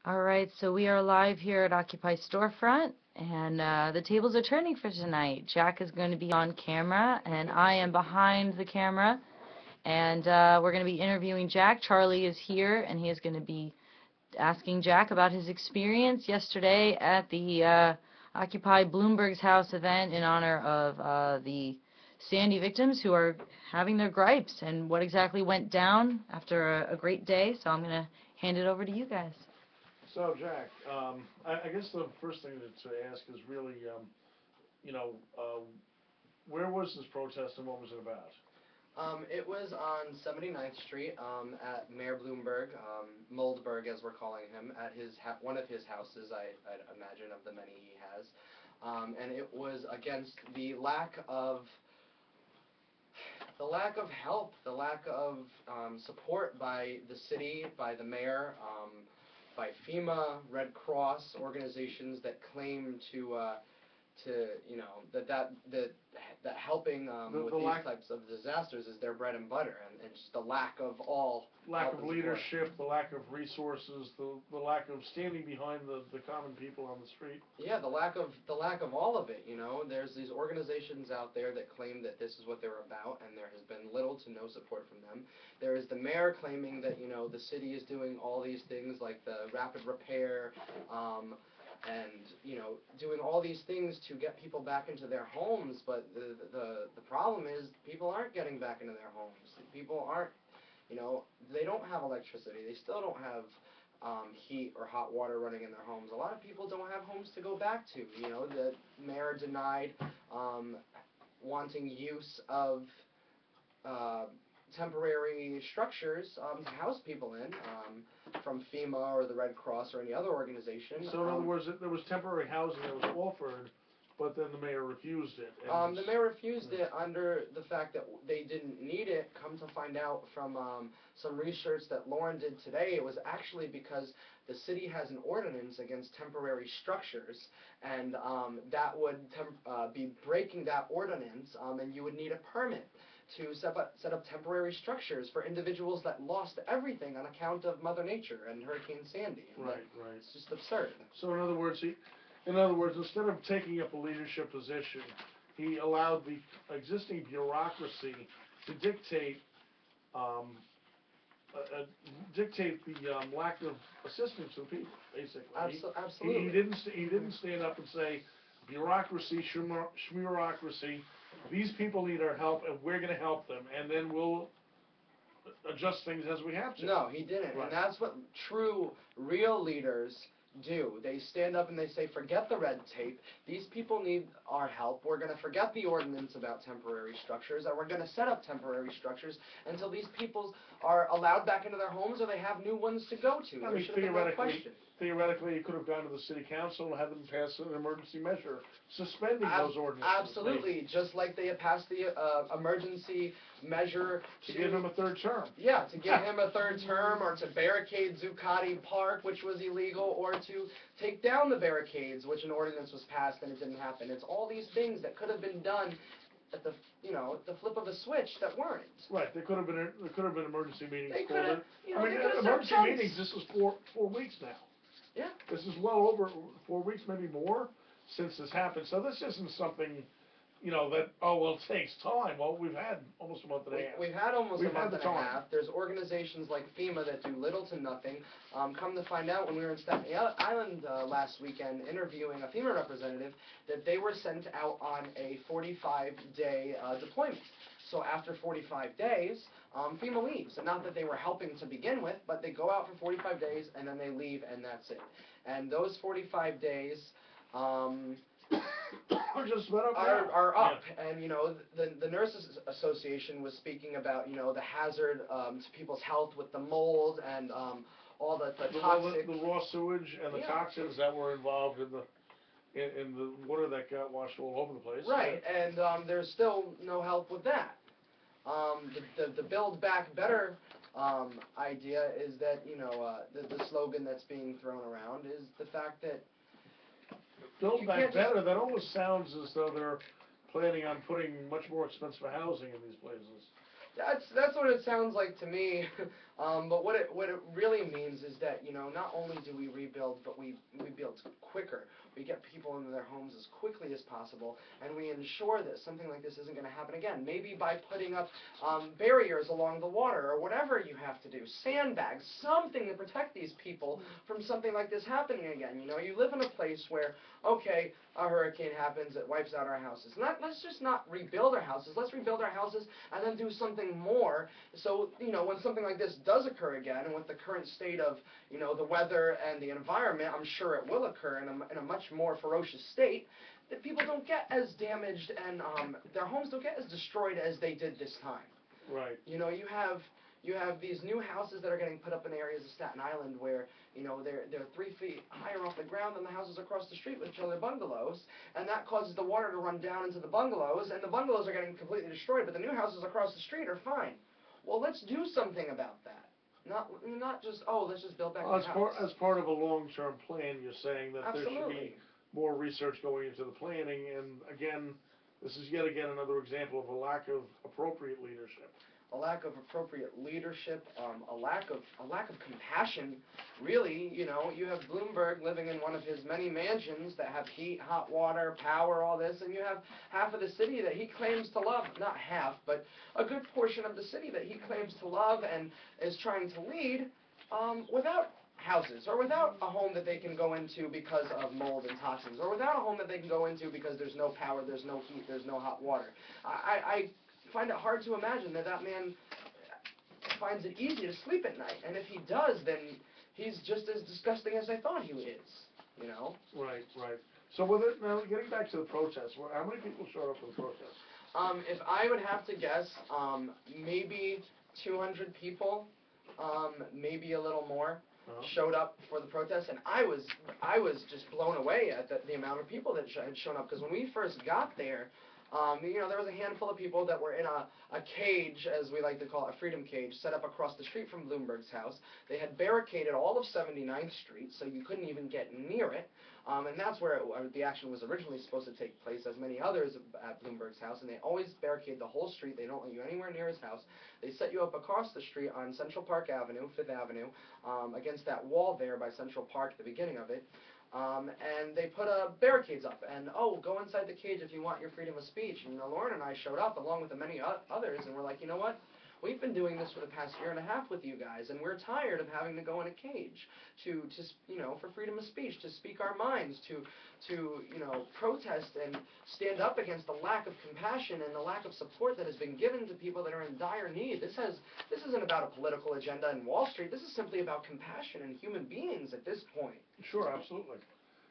All right, so we are live here at Occupy Storefront, and the tables are turning for tonight. Jack is going to be on camera, and I am behind the camera, and we're going to be interviewing Jack. Charlie is here, and he is going to be asking Jack about his experience yesterday at the Occupy Bloomberg's House event in honor of the Sandy victims who are having their gripes, and what exactly went down after a great day. So I'm going to hand it over to you guys. So, Jack, I guess the first thing to ask is really, you know, where was this protest and what was it about? It was on 79th Street at Mayor Bloomberg, Moldberg as we're calling him, at his one of his houses, I'd imagine, of the many he has. And it was against the lack of help, the lack of support by the city, by the mayor, by FEMA, Red Cross, organizations that claim to that helping with these types of disasters is their bread and butter, and just the lack of leadership, the lack of resources, the lack of standing behind the common people on the street. Yeah, the lack of all of it. There's these organizations out there that claim that this is what they're about, and there has been little to no support from them. There is the mayor claiming that the city is doing all these things like the rapid repair, and doing all these things to get people back into their homes, but the problem is people aren't getting back into their homes. People aren't, they don't have electricity. They still don't have heat or hot water running in their homes. A lot of people don't have homes to go back to. The mayor denied wanting use of temporary structures to house people in, from FEMA or the Red Cross or any other organization. So in other words, there was temporary housing that was offered, but then the mayor refused it. The mayor refused it under the fact that they didn't need it. Come to find out from some research that Lauren did today, it was actually because the city has an ordinance against temporary structures, and that would be breaking that ordinance, and you would need a permit to set up temporary structures for individuals that lost everything on account of Mother Nature and Hurricane Sandy. Right. It's just absurd. So in other words, instead of taking up a leadership position, he allowed the existing bureaucracy to dictate the lack of assistance to the people, basically. Absolutely. He didn't stand up and say, bureaucracy, schmureaucracy, these people need our help, and we're going to help them, and then we'll adjust things as we have to. No, he didn't. Right. And that's what true, real leaders do. They stand up and they say, forget the red tape. These people need our help. We're going to forget the ordinance about temporary structures, and we're going to set up temporary structures until these people are allowed back into their homes or they have new ones to go to. I mean, theoretically, you could have gone to the city council and had them pass an emergency measure suspending those ordinances. Absolutely, just like they had passed the emergency measure to give him a third term. Yeah, to give him a third term, or to barricade Zuccotti Park, which was illegal, or to take down the barricades, which an ordinance was passed and it didn't happen. It's all these things that could have been done at the the flip of a switch that weren't. Right. There could have been emergency meetings. They could have. Emergency meetings. This is 4 weeks now. Yeah. This is well over 4 weeks, maybe more, since this happened. So this isn't something, that, it takes time. Well, we've had almost a month and a half. We've had almost a month and a half. There's organizations like FEMA that do little to nothing. Come to find out, when we were in Staten Island last weekend interviewing a FEMA representative, that they were sent out on a 45-day deployment. So after 45 days, FEMA leaves. And not that they were helping to begin with, but they go out for 45 days and then they leave, and that's it. And those 45 days are up. Yeah. And the Nurses Association was speaking about the hazard to people's health with the mold and all the toxic, the raw sewage and the toxins that were involved in the water that got washed all over the place. Right, and there's still no help with that. The Build Back Better idea is that the slogan that's being thrown around is the fact that Build Back Better. That almost sounds as though they're planning on putting much more expensive housing in these places. That's what it sounds like to me. But what it really means is that, you know, not only do we rebuild, but we build quicker. We get people into their homes as quickly as possible, and we ensure that something like this isn't going to happen again. Maybe by putting up barriers along the water, or whatever you have to do, sandbags, something to protect these people from something like this happening again. You know, you live in a place where, okay, a hurricane happens, it wipes out our houses. Let's just not rebuild our houses. Let's rebuild our houses and then do something more. So, you know, when something like this does occur again, and with the current state of, you know, the weather and the environment, I'm sure it will occur in a much more ferocious state, that people don't get as damaged and their homes don't get as destroyed as they did this time. Right. You know, you have these new houses that are getting put up in areas of Staten Island where, you know, they're 3 feet higher off the ground than the houses across the street, which are their bungalows, and that causes the water to run down into the bungalows, and the bungalows are getting completely destroyed, but the new houses across the street are fine. Well, let's do something about that. Not just, oh, let's just build back the house. As part of a long-term plan, you're saying that Absolutely. there should be more research going into the planning, and again, this is yet again another example of a lack of appropriate leadership. A lack of appropriate leadership, a lack of compassion. Really, you know, you have Bloomberg living in one of his many mansions that have heat, hot water, power, all this, and you have half of the city that he claims to love, not half, but a good portion of the city that he claims to love and is trying to lead, without houses, or without a home that they can go into because of mold and toxins, or without a home that they can go into because there's no power, there's no heat, there's no hot water. I find it hard to imagine that man finds it easy to sleep at night, and if he does, then he's just as disgusting as I thought he is, you know? Right. So now getting back to the protest, how many people showed up for the protest? If I would have to guess, maybe 200 people, maybe a little more, showed up for the protest, and I was just blown away at the amount of people that had shown up, because when we first got there, you know, there was a handful of people that were in a cage, as we like to call it, a freedom cage, set up across the street from Bloomberg's house. They had barricaded all of 79th Street, so you couldn't even get near it. And that's where the action was originally supposed to take place, as many others at Bloomberg's house, and they always barricade the whole street. They don't let you anywhere near his house. They set you up across the street on Central Park Avenue, 5th Avenue, against that wall there by Central Park at the beginning of it. And they put barricades up, and go inside the cage if you want your freedom of speech. And Lauren and I showed up along with the many others, and we're like, you know what? We've been doing this for the past year and a half with you guys, and we're tired of having to go in a cage to you know, for freedom of speech, to speak our minds, to you know, protest and stand up against the lack of compassion and the lack of support that has been given to people that are in dire need. This isn't about a political agenda in Wall Street. This is simply about compassion and human beings at this point. Sure, absolutely.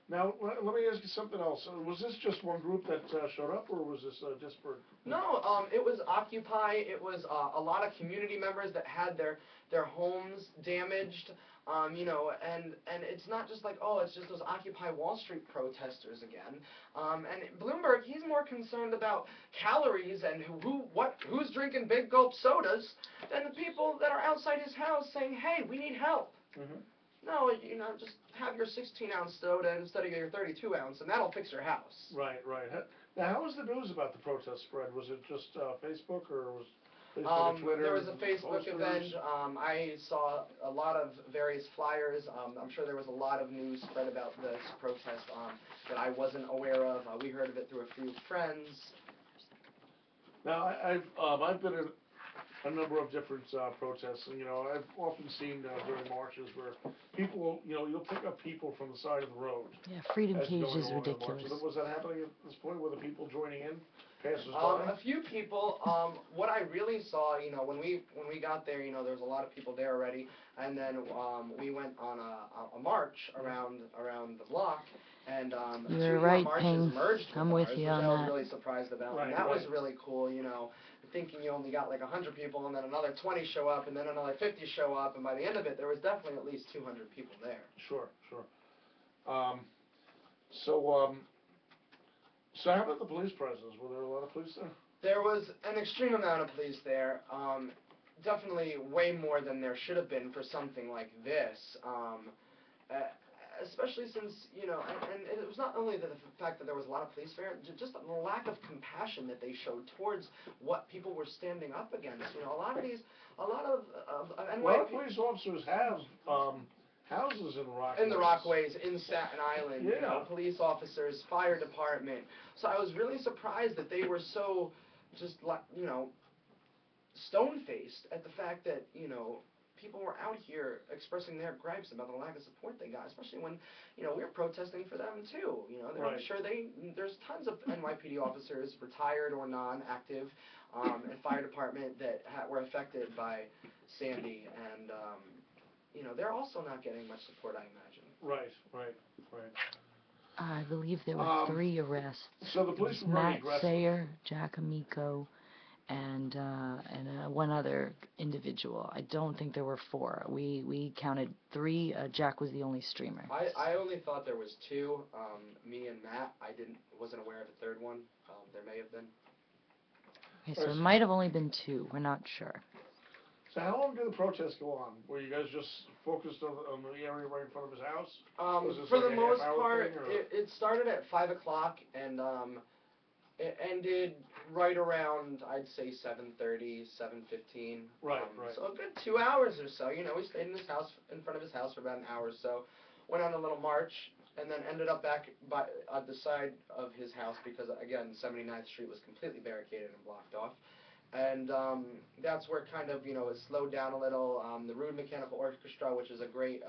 Now, let me ask you something else. Was this just one group that showed up, or was this just for... No, it was Occupy. It was a lot of community members that had their homes damaged, you know, and it's not just like, it's just those Occupy Wall Street protesters again. And Bloomberg, he's more concerned about calories and who's drinking big gulp sodas than the people that are outside his house saying, hey, we need help. Mm-hmm. No, you know, just have your 16-ounce soda instead of your 32-ounce, and that'll fix your house. Right. Now, how was the news about the protest spread? Was it just Facebook, or was Facebook and Twitter? There was a Facebook posters? event. I saw a lot of various flyers. I'm sure there was a lot of news spread about this protest that I wasn't aware of. We heard of it through a few friends. Now, I've been in a number of different protests, and, you know, I've often seen during marches where people, you know, you'll pick up people from the side of the road. Yeah, freedom cage is ridiculous. Was that happening at this point? Were the people joining in? Passers A few people. What I really saw, you know, when we got there, you know, there was a lot of people there already, and then we went on a march around the block, and two more marches merged with I'm ours, with you which on I was that. really surprised about, and that was really cool, you know. Thinking you only got like 100 people, and then another 20 show up, and then another 50 show up, and by the end of it, there was definitely at least 200 people there. Sure. So how about the police presence? Were there a lot of police there? There was an extreme amount of police there. Definitely way more than there should have been for something like this. especially since, and it was not only the fact that there was a lot of police there, just the lack of compassion that they showed towards what people were standing up against. A lot of A lot of police officers have houses in the Rockaways. In the Rockaways, in Staten Island, Yeah. Police officers, fire department. So I was really surprised that they were so just like, stone-faced at the fact that, people were out here expressing their gripes about the lack of support they got, especially when, we were protesting for them too. Right. I'm sure there's tons of NYPD officers, retired or non-active, and fire department that were affected by Sandy, and they're also not getting much support, I imagine. Right. I believe there were 3 arrests. So the police were very Matt aggressive. Sayer, Jack Amico, and one other individual. I don't think there were 4. We counted 3. Jack was the only streamer. I only thought there was 2. Me and Matt. I wasn't aware of a 3rd one. There may have been. Okay, so it might have only been 2. We're not sure. So how long did the protests go on? Were you guys just focused on the area right in front of his house? For the most part, it started at 5 o'clock, and it ended right around, I'd say, 7:30, 7:15. Right. So a good 2 hours or so. We stayed in front of his house for about an hour or so. Went on a little march, and then ended up back at the side of his house because, again, 79th Street was completely barricaded and blocked off. And that's where kind of, it slowed down a little. The Rude Mechanical Orchestra, which is a great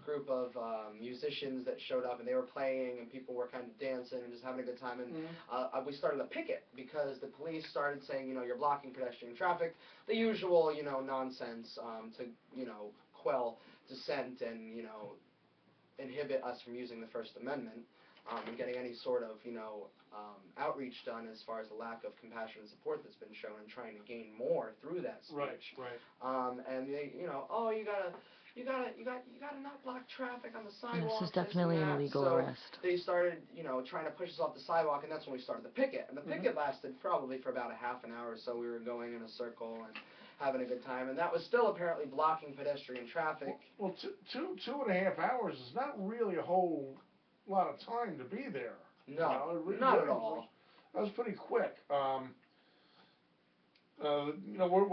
group of musicians that showed up, and they were playing, and people were kind of dancing and just having a good time. And we started a picket because the police started saying, you're blocking pedestrian traffic, the usual, nonsense to, quell dissent and, inhibit us from using the First Amendment. And getting any sort of, outreach done as far as the lack of compassion and support that's been shown, and trying to gain more through that speech. Right. And they, you gotta not block traffic on the sidewalk. This is definitely an illegal arrest. They started, trying to push us off the sidewalk, and that's when we started the picket. And the picket lasted probably for about a half an hour or so. We were going in a circle and having a good time, and that was still apparently blocking pedestrian traffic. Well, 2.5 hours is not really a whole lot of time to be there. No, not at all. That was pretty quick. Were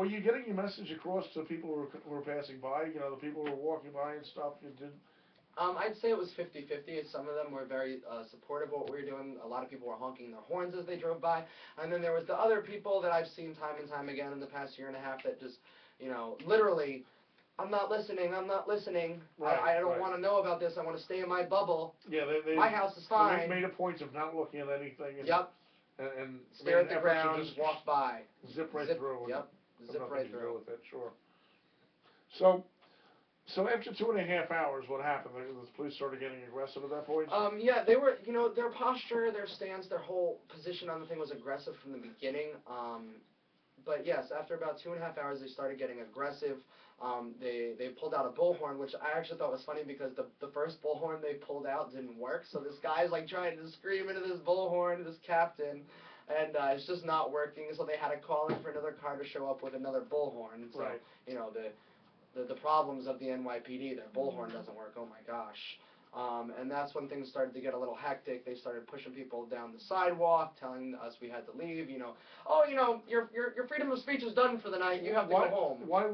you getting your message across to people who were passing by? The people who were walking by and stuff. You did. I'd say it was 50-50. Some of them were very supportive of what we were doing. A lot of people were honking their horns as they drove by. And then there was the other people that I've seen time and time again in the past year and a half that just, literally, I'm not listening. Right, I don't want to know about this. I want to stay in my bubble. Yeah, my house is fine. They made a point of not looking at anything. And, yep. And stare at the ground, just walk by. Zip right through. Yep. Zip right through. With it, sure. So after 2.5 hours, what happened? The police started getting aggressive at that point? Yeah, they were, their posture, their stance, their whole position on the thing was aggressive from the beginning. But yes, after about 2.5 hours, they started getting aggressive. They pulled out a bullhorn, which I actually thought was funny because the first bullhorn they pulled out didn't work. So this guy's like trying to scream into this bullhorn, this captain, and it's just not working. So they had to call in for another car to show up with another bullhorn. So, right. The problems of the NYPD, their bullhorn doesn't work. Oh my gosh. And that's when things started to get a little hectic. They started pushing people down the sidewalk, telling us we had to leave. Your freedom of speech is done for the night. You have to go home. Why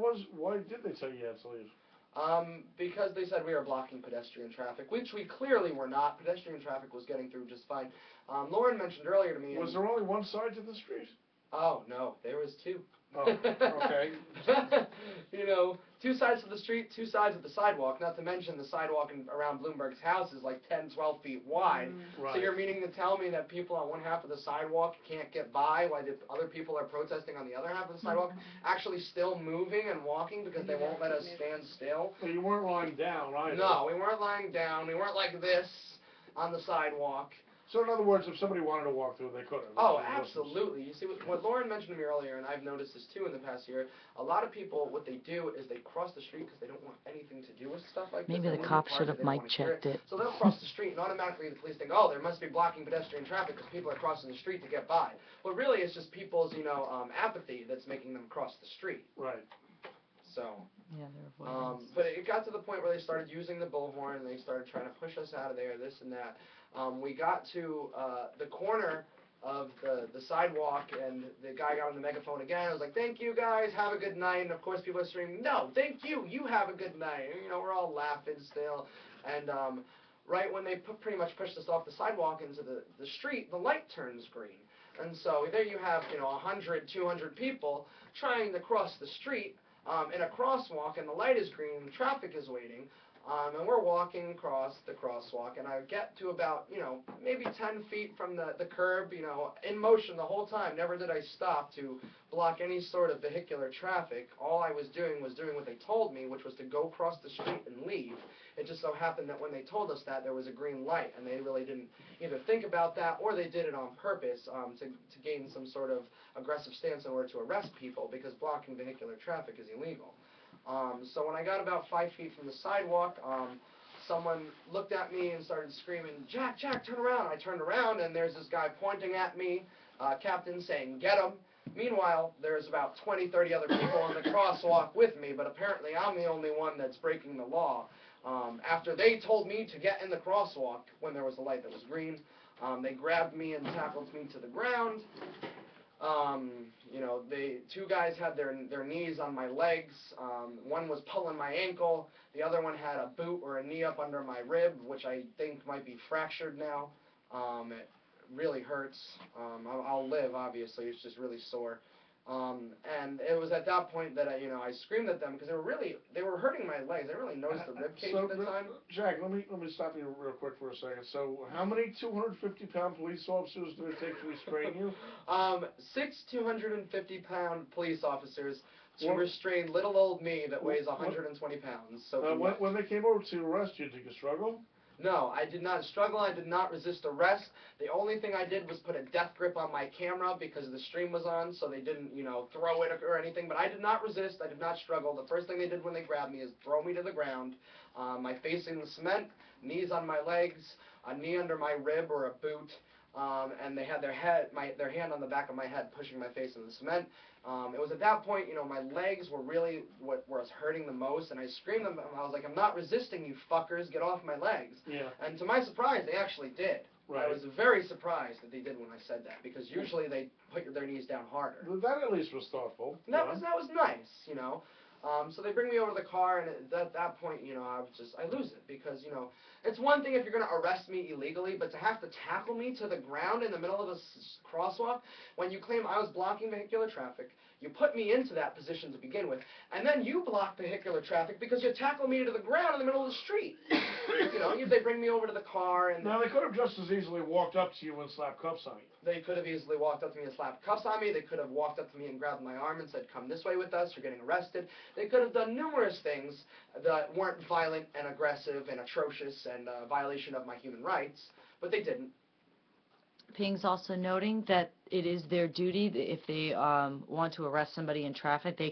did they tell you had to leave? Because they said we were blocking pedestrian traffic, which we clearly were not. Pedestrian traffic was getting through just fine. Lauren mentioned earlier to me. Was there only one side to the street? Oh no, there was 2. Oh, okay. 2 sides to the street, 2 sides of the sidewalk, not to mention the sidewalk around Bloomberg's house is like 10, 12 feet wide. Right. So you're meaning to tell me that people on one half of the sidewalk can't get by while the other people are protesting on the other half of the sidewalk, actually still moving and walking because they won't let us stand still? Well, you weren't lying down either. No, we weren't lying down. We weren't like this on the sidewalk. So in other words, if somebody wanted to walk through, they could have. Oh, absolutely. You see, what Lauren mentioned to me earlier, and I've noticed this too in the past year, a lot of people, what they do is they cross the street because they don't want anything to do with stuff like this. Maybe the cops should have mic checked it. So they'll cross the street, and automatically the police think, oh, there must be blocking pedestrian traffic because people are crossing the street to get by. But really, it's just people's, apathy that's making them cross the street. Right. So, yeah, they're avoiding But it got to the point where they started using the bullhorn, and they started trying to push us out of there, this and that. We got to the corner of the sidewalk, and the guy got on the megaphone again. I was like, "Thank you guys, have a good night." And of course, people are screaming, "No, thank you, you have a good night." And, you know, we're all laughing still. And right when they pretty much pushed us off the sidewalk into the street, the light turns green. And so there you have, you know, 100, 200 people trying to cross the street in a crosswalk, and the light is green, and traffic is waiting. And we're walking across the crosswalk, and I get to about, you know, maybe 10 feet from the curb, you know, in motion the whole time. Never did I stop to block any sort of vehicular traffic. All I was doing what they told me, which was to go across the street and leave. It just so happened that when they told us that, there was a green light, and they really didn't either think about that, or they did it on purpose to gain some sort of aggressive stance in order to arrest people, because blocking vehicular traffic is illegal. So when I got about 5 feet from the sidewalk, someone looked at me and started screaming, "Jack, Jack, turn around." I turned around, and there's this guy pointing at me, Captain, saying, "Get him." Meanwhile, there's about 20, 30 other people on the crosswalk with me, but apparently I'm the only one that's breaking the law. After they told me to get in the crosswalk when there was a light that was green, they grabbed me and tackled me to the ground. You know, two guys had their knees on my legs. One was pulling my ankle. The other one had a boot or a knee up under my rib, which I think might be fractured now. It really hurts. I'll live, obviously. It's just really sore. And it was at that point that I screamed at them, because they were hurting my legs. I didn't really notice the rib cage at the time. Jack, let me stop you real quick for a second. So, how many 250-pound police officers did it take to restrain you? 6 250-pound police officers to restrain little old me that weighs 120 pounds. So when they came over to arrest you, did you struggle? No, I did not struggle. I did not resist arrest. The only thing I did was put a death grip on my camera because the stream was on, so they didn't, throw it or anything. But I did not resist. I did not struggle. The first thing they did when they grabbed me is throw me to the ground, my face in the cement, knees on my legs, a knee under my rib or a boot, and they had their hand on the back of my head, pushing my face in the cement. It was at that point, my legs were really what was hurting the most, and I screamed at them. I was like, "I'm not resisting, you fuckers, get off my legs." Yeah. And to my surprise, they actually did. Right. I was very surprised that they did when I said that, because usually they put their knees down harder. That at least was thoughtful. That was nice, So they bring me over to the car, and at that point, I lose it, because, it's one thing if you're going to arrest me illegally, but to have to tackle me to the ground in the middle of a crosswalk, when you claim I was blocking vehicular traffic, you put me into that position to begin with, and then you block vehicular traffic because you tackle me to the ground in the middle of the street. They bring me over to the car, and now they could have just as easily walked up to you and slapped cuffs on you. They could have easily walked up to me and slapped cuffs on me. They could have walked up to me and grabbed my arm and said, "Come this way with us, you're getting arrested." They could have done numerous things that weren't violent and aggressive and atrocious and a violation of my human rights, but they didn't. Ping's also noting that it is their duty, if they want to arrest somebody in traffic, they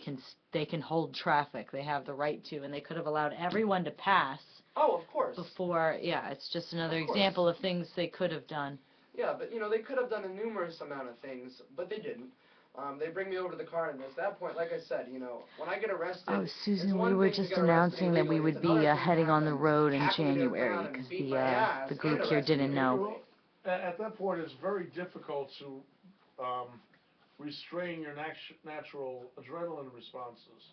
can hold traffic. They have the right to, and they could have allowed everyone to pass. Oh, of course. Before, yeah, it's just another example of things they could have done. Yeah, but they could have done a numerous amount of things, but they didn't. They bring me over to the car, and at that point, like I said, when I get arrested... Oh, Susan, we were just announcing that we would be heading on the road in January, because the group here didn't know. At that point, it's very difficult to restrain your natural adrenaline responses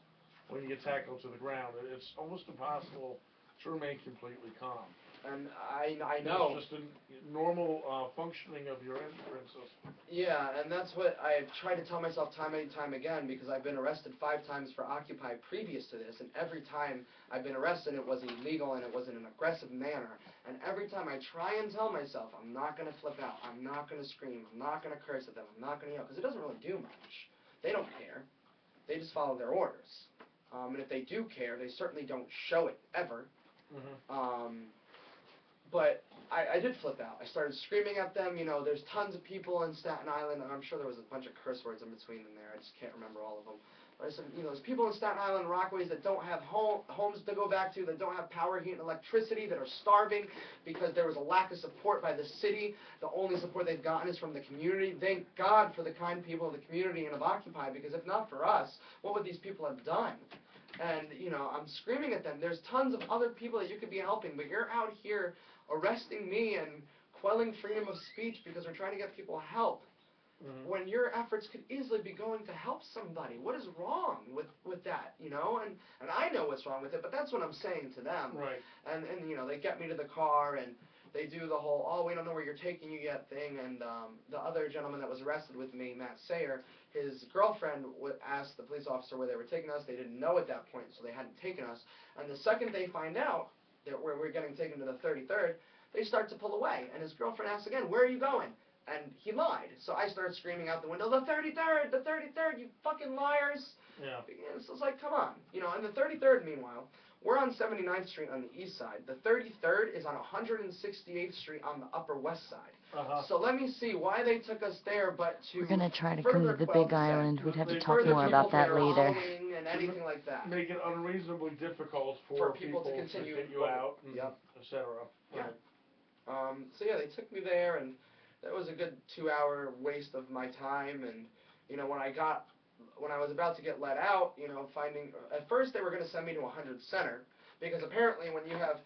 when you get tackled to the ground. It's almost impossible to remain completely calm. And I know. It's just a normal functioning of your endocrine system. Yeah, and that's what I've tried to tell myself time and time again, because I've been arrested 5 times for Occupy previous to this, and every time I've been arrested, it was illegal and it was in an aggressive manner. And every time I try and tell myself, I'm not going to flip out, I'm not going to scream, I'm not going to curse at them, I'm not going to yell, because it doesn't really do much. They don't care. They just follow their orders. And if they do care, they certainly don't show it, ever. Mm-hmm. But I did flip out. I started screaming at them. There's tons of people in Staten Island, and I'm sure there was a bunch of curse words in between them there. I just can't remember all of them. But I said, there's people in Staten Island and Rockaways that don't have homes to go back to, that don't have power, heat, and electricity, that are starving because there was a lack of support by the city. The only support they've gotten is from the community. Thank God for the kind people of the community and of Occupy, because if not for us, what would these people have done? And, you know, I'm screaming at them. There's tons of other people that you could be helping, but you're out here arresting me and quelling freedom of speech because we're trying to get people help. When your efforts could easily be going to help somebody. What is wrong with that, you know? And I know what's wrong with it, but that's what I'm saying to them. Right. And you know, they get me to the car, and they do the whole, oh, we don't know where you're taking you yet thing, and the other gentleman that was arrested with me, Matt Sayer, his girlfriend asked the police officer where they were taking us. They didn't know at that point, so they hadn't taken us. And the second they find out that we're getting taken to the 33rd, they start to pull away, and his girlfriend asks again, where are you going? And he lied. So I started screaming out the window, the 33rd, the 33rd, you fucking liars. Yeah. And so it's like, come on. You know, and the 33rd, meanwhile, we're on 79th Street on the east side. The 33rd is on 168th Street on the upper west side. So let me see why they took us there, but to We're going to try to come to the Big Island. We'd have to talk more about that later. And anything like that. Make it unreasonably difficult for people to continue get you out, and Yep. et cetera. Yeah. So yeah, they took me there, and that was a good 2-hour waste of my time. And you know, when I was about to get let out, you know, at first they were going to send me to 100 Center, because apparently when you have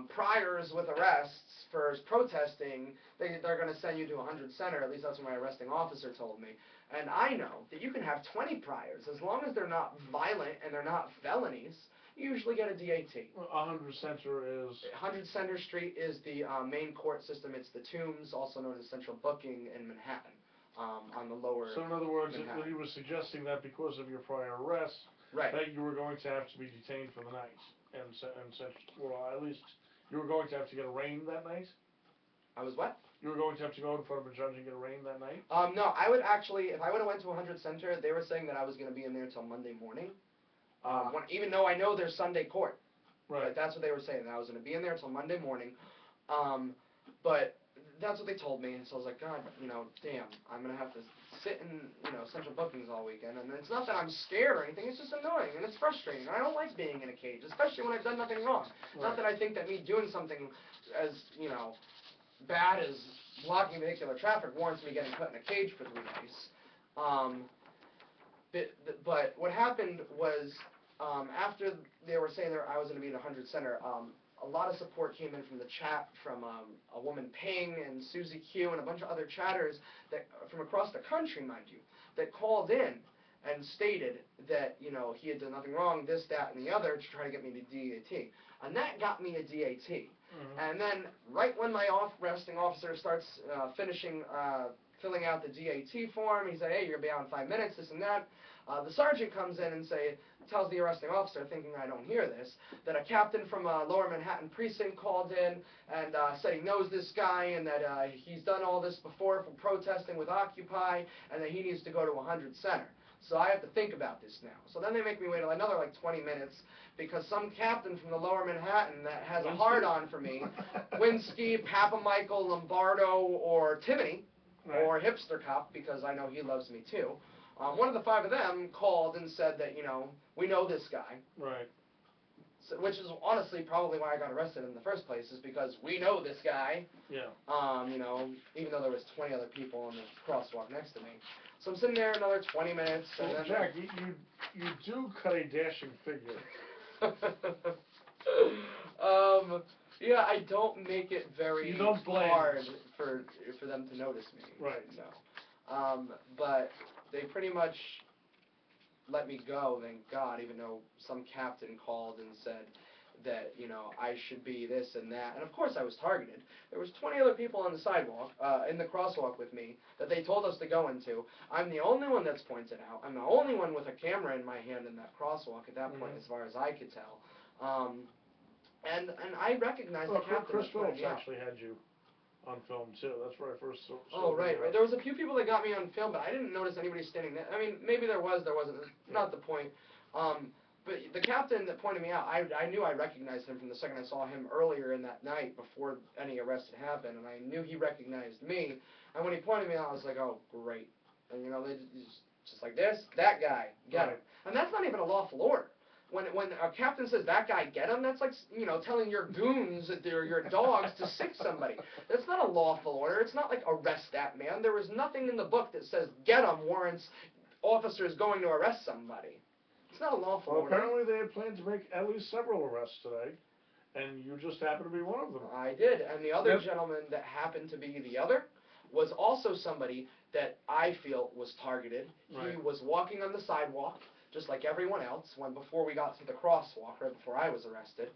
priors with arrests for protesting, they're going to send you to 100 Center. At least that's what my arresting officer told me. And I know that you can have 20 priors as long as they're not violent and they're not felonies. You usually get a DAT. 100 Center is? 100 Center Street is the main court system. It's the Tombs, also known as Central Booking in Manhattan, on the lower. So in other words, Manhattan. he was suggesting that because of your prior arrests, right, that you were going to have to be detained for the night, and well, at least you were going to have to get arraigned that night. I was what? You were going to have to go in front of a judge and get arraigned that night. No, I would actually, if I would have went to 100 Center, they were saying that I was going to be in there till Monday morning. Even though I know there's Sunday court. Right. Like, that's what they were saying, that I was going to be in there till Monday morning. But that's what they told me, and so I was like, God, you know, damn, I'm going to have to sit in, you know, Central Bookings all weekend. And it's not that I'm scared or anything, it's just annoying, and it's frustrating. I don't like being in a cage, especially when I've done nothing wrong. Right. Not that I think that me doing something as, you know, bad as blocking vehicular traffic warrants me getting put in a cage for 3 days. But what happened was, after they were saying that I was going to be at 100 Center, a lot of support came in from the chat from a woman Ping and Susie Q and a bunch of other chatters that from across the country, mind you, that called in and stated that, you know, he had done nothing wrong, this, that, and the other, to try to get me to DAT. And that got me a DAT. And then, right when my arresting officer starts filling out the DAT form, he said, hey, you're going to be out in 5 minutes, this and that. The sergeant comes in and tells the arresting officer, thinking I don't hear this, that a captain from Lower Manhattan precinct called in and said he knows this guy and that he's done all this before for protesting with Occupy, and that he needs to go to 100 Center. So I have to think about this now. So then they make me wait another like 20 minutes because some captain from the Lower Manhattan that has a hard-on for me, Winsky, Papa Michael, Lombardo, or Timony, right, or Hipster Cop, because I know he loves me too. One of the 5 of them called and said that, you know, we know this guy. Right. So, which is honestly probably why I got arrested in the first place, is because we know this guy. Yeah. You know, even though there was 20 other people on the crosswalk next to me. So I'm sitting there another 20 minutes. So, and then Jack, you do cut a dashing figure. Yeah, I don't make it very hard for them to notice me. Right. No. But they pretty much let me go, thank God, even though some captain called and said that, you know, I should be this and that. And of course I was targeted. There was 20 other people on the sidewalk, in the crosswalk with me, that they told us to go into. I'm the only one that's pointed out. I'm the only one with a camera in my hand in that crosswalk at that point, as far as I could tell. And I recognized the captain. Chris Phillips actually had you on film too. That's where I first saw. Oh, right. There was a few people that got me on film, but I didn't notice anybody standing there. I mean, maybe there wasn't. Not the point. But the captain that pointed me out, I knew I recognized him from the second I saw him earlier in that night before any arrest had happened, and I knew he recognized me. And when he pointed me out, I was like, oh, great. And, you know, they just like this, that guy, get him. And that's not even a lawful order. When a captain says, that guy, get him, that's like, you know, telling your goons that they're your dogs to sick somebody. That's not a lawful order. It's not like arrest that man. There was nothing in the book that says get him warrants officers going to arrest somebody. It's not a lawful Well, order. apparently they had planned to make at least several arrests today, and you just happen to be one of them. I did, and the other Yep. gentleman that happened to be the other was also somebody that I feel was targeted. He Right. was walking on the sidewalk, just like everyone else, before we got to the crosswalk, right before I was arrested.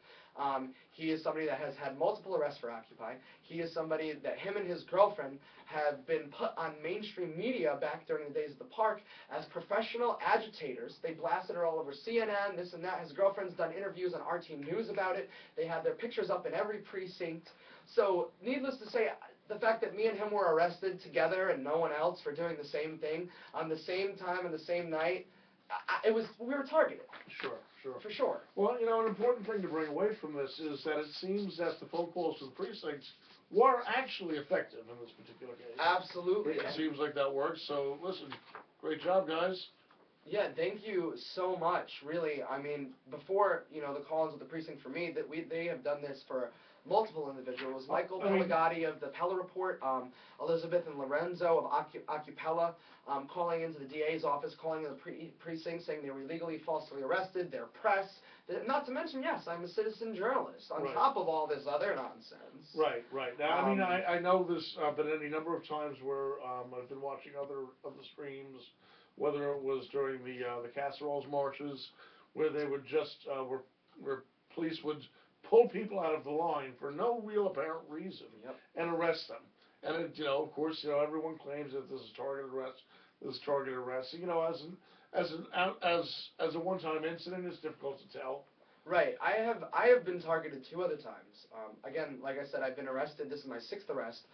He is somebody that has had multiple arrests for Occupy. He is somebody that him and his girlfriend have been put on mainstream media back during the days of the park as professional agitators. They blasted her all over CNN, this and that. His girlfriend's done interviews on RT News about it. They have their pictures up in every precinct. So, needless to say, the fact that me and him were arrested together and no one else for doing the same thing on the same time and the same night, we were targeted. Sure, sure. For sure. Well, you know, an important thing to bring away from this is that it seems that the phone calls to the precincts were actually effective in this particular case. Absolutely. It seems like that works, so listen, great job, guys. Yeah, thank you so much. Really, I mean, before the call-ins with the precinct for me, they have done this for multiple individuals. Michael Pelagatti of the Pella Report, Elizabeth and Lorenzo of Occupella, calling into the DA's office, calling into the precinct, saying they were illegally, falsely arrested. Their press, not to mention, yes, I'm a citizen journalist. On top of all this other nonsense. Right, right. Now, I mean, I know this, but any number of times where I've been watching other of the streams, whether it was during the casseroles marches, where they would just where police would pull people out of the line for no real apparent reason and arrest them. And it, of course, everyone claims that this is targeted arrest. This is targeted arrest. So, as a one-time incident, it's difficult to tell. Right. I have been targeted 2 other times. Again, like I said, I've been arrested. This is my 6th arrest.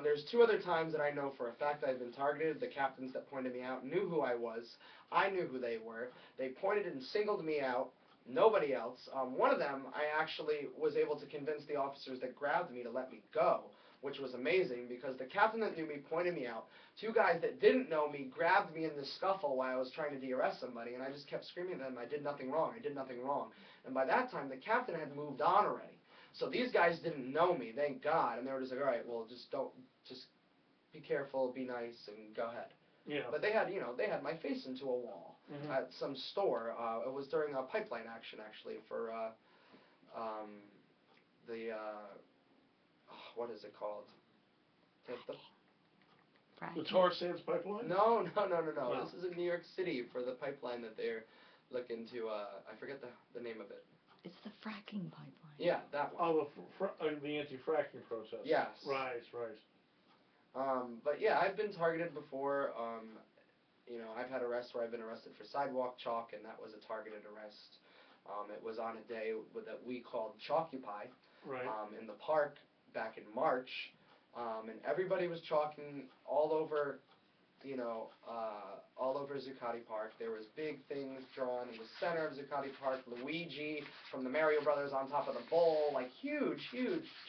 There's 2 other times that I know for a fact I've been targeted. The captains that pointed me out knew who I was. I knew who they were. They pointed and singled me out. Nobody else. One of them, I actually was able to convince the officers that grabbed me to let me go, which was amazing because the captain that knew me pointed me out. 2 guys that didn't know me grabbed me in this scuffle while I was trying to de-arrest somebody, and I just kept screaming at them, I did nothing wrong, I did nothing wrong. And by that time, the captain had moved on already. So these guys didn't know me, thank God, and they were just like, all right, well, just be careful, be nice, and go ahead. Yeah. But they had my face into a wall at some store. It was during a pipeline action, actually, for what is it called? The tar sands pipeline? No. This is in New York City for the pipeline that they're looking to. I forget the name of it. It's the fracking pipeline. Yeah, that one. Oh, the anti-fracking protest. Yes. Right. But yeah, I've been targeted before. I've had arrests where I've been arrested for sidewalk chalk, and that was a targeted arrest. It was on a day that we called Chalkupy in the park back in March, and everybody was chalking all over, all over Zuccotti Park. There was big things drawn in the center of Zuccotti Park, Luigi from the Mario Brothers on top of the bowl, like huge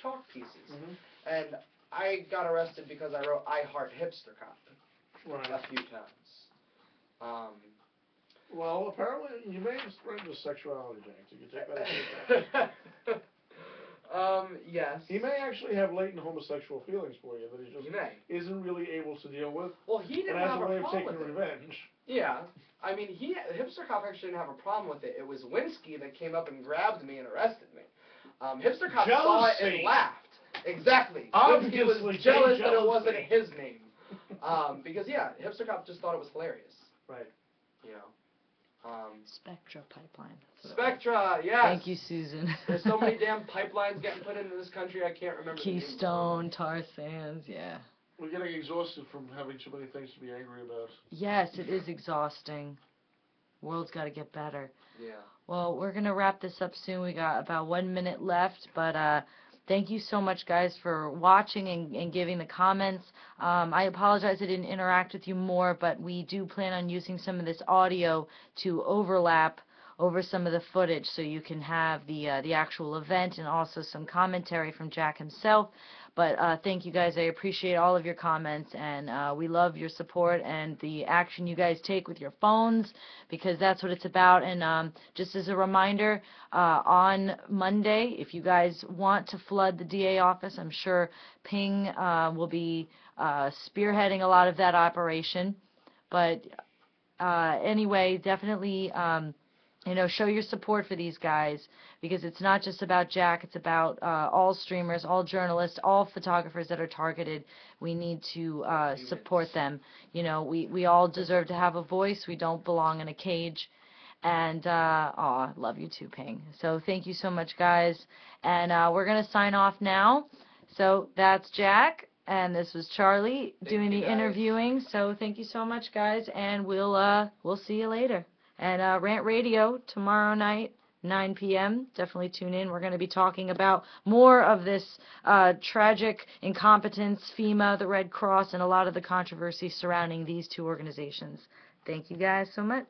chalk pieces. And I got arrested because I wrote "I Heart Hipster Cop" a few times. Well, apparently you may have spread the sexuality, James. You can take that as a yes. He may actually have latent homosexual feelings for you that he just isn't really able to deal with. Well, he didn't have a a way of problem taking with it. revenge. Yeah. I mean, Hipster Cop actually didn't have a problem with it. It was Winsky that came up and grabbed me and arrested me. Hipster Cop saw it and laughed. Exactly. Winsky was jealous that it wasn't his name. Because, Hipster Cop just thought it was hilarious. Right. Spectra pipeline. Spectra, yes. Thank you, Susan. There's so many damn pipelines getting put into this country, I can't remember. Keystone, tar sands, yeah. We're getting exhausted from having too many things to be angry about. Yes, it is exhausting. World's got to get better. Yeah. Well, we're going to wrap this up soon. We got about 1 minute left, but thank you so much, guys, for watching and giving the comments. I apologize I didn't interact with you more, but we do plan on using some of this audio to overlap over some of the footage so you can have the actual event and also some commentary from Jack himself. But thank you, guys. I appreciate all of your comments, and we love your support and the action you guys take with your phones, because that's what it's about. And just as a reminder, on Monday, if you guys want to flood the DA office, I'm sure Ping will be spearheading a lot of that operation. But anyway, definitely show your support for these guys, because it's not just about Jack, it's about all streamers, all journalists, all photographers that are targeted. We need to support them. We all deserve to have a voice. We don't belong in a cage. And, I love you too, Ping. So thank you so much, guys. And we're going to sign off now. So that's Jack, and this was Charlie doing the interviewing. So thank you so much, guys, and we'll see you later. And Rant Radio tomorrow night, 9 p.m. Definitely tune in. We're going to be talking about more of this tragic incompetence, FEMA, the Red Cross, and a lot of the controversy surrounding these two organizations. Thank you guys so much.